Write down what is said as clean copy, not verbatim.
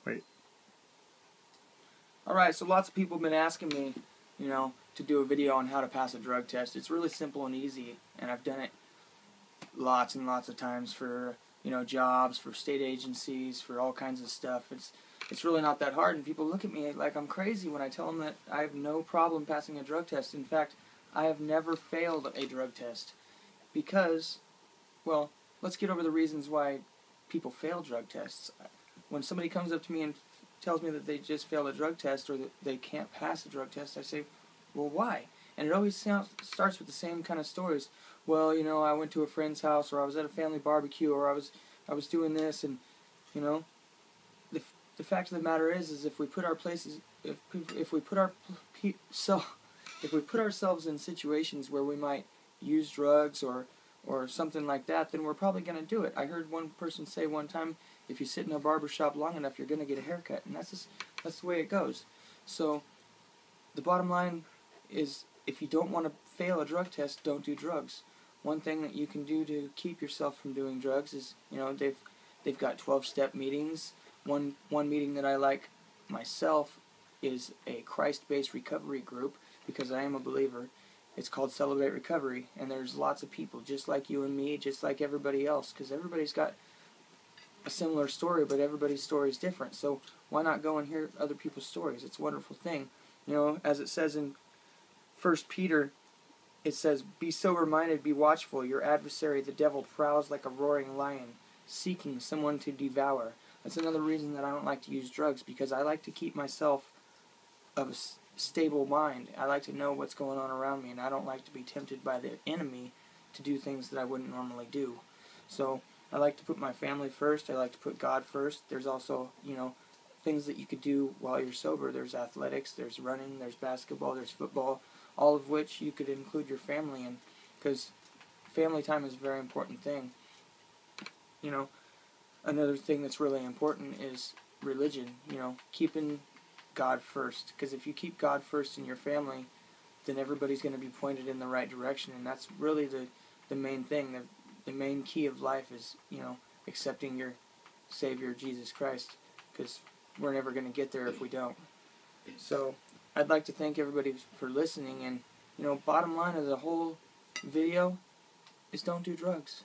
Wait. Alright, so lots of people have been asking me, to do a video on how to pass a drug test. It's really simple and easy, and I've done it lots and lots of times for, jobs, for state agencies, for all kinds of stuff. It's really not that hard, and people look at me like I'm crazy when I tell them that I have no problem passing a drug test. In fact, I have never failed a drug test because, well, let's get over the reasons why people fail drug tests. When somebody comes up to me and tells me that they just failed a drug test or that they can't pass a drug test, I say, well, why? And it always starts with the same kind of stories. Well, I went to a friend's house, or I was at a family barbecue, or I was doing this, and the fact of the matter is if we put ourselves in situations where we might use drugs or something like that, then we're probably going to do it. I heard one person say one time, if you sit in a barber shop long enough, you're going to get a haircut, and that's the way it goes. So the bottom line is, if you don't want to fail a drug test, don't do drugs. One thing that you can do to keep yourself from doing drugs is, they've got 12-step meetings. One meeting that I like myself is a Christ-based recovery group, because I am a believer. It's called Celebrate Recovery, and there's lots of people just like you and me, just like everybody else, because everybody's got a similar story, but everybody's story is different. So why not go and hear other people's stories? It's a wonderful thing. As it says in 1 Peter, it says, "Be sober-minded, be watchful. Your adversary, the devil, prowls like a roaring lion, seeking someone to devour." That's another reason that I don't like to use drugs, because I like to keep myself of a stable mind. I like to know what's going on around me, and I don't like to be tempted by the enemy to do things that I wouldn't normally do. So I like to put my family first. I like to put God first. There's also, things that you could do while you're sober. There's athletics, there's running, there's basketball, there's football, all of which you could include your family in, because family time is a very important thing. Another thing that's really important is religion, keeping God first, because if you keep God first in your family, then everybody's going to be pointed in the right direction, and that's really the main thing. The main key of life is, accepting your Savior, Jesus Christ, because we're never going to get there if we don't. So I'd like to thank everybody for listening, and, bottom line of the whole video is don't do drugs.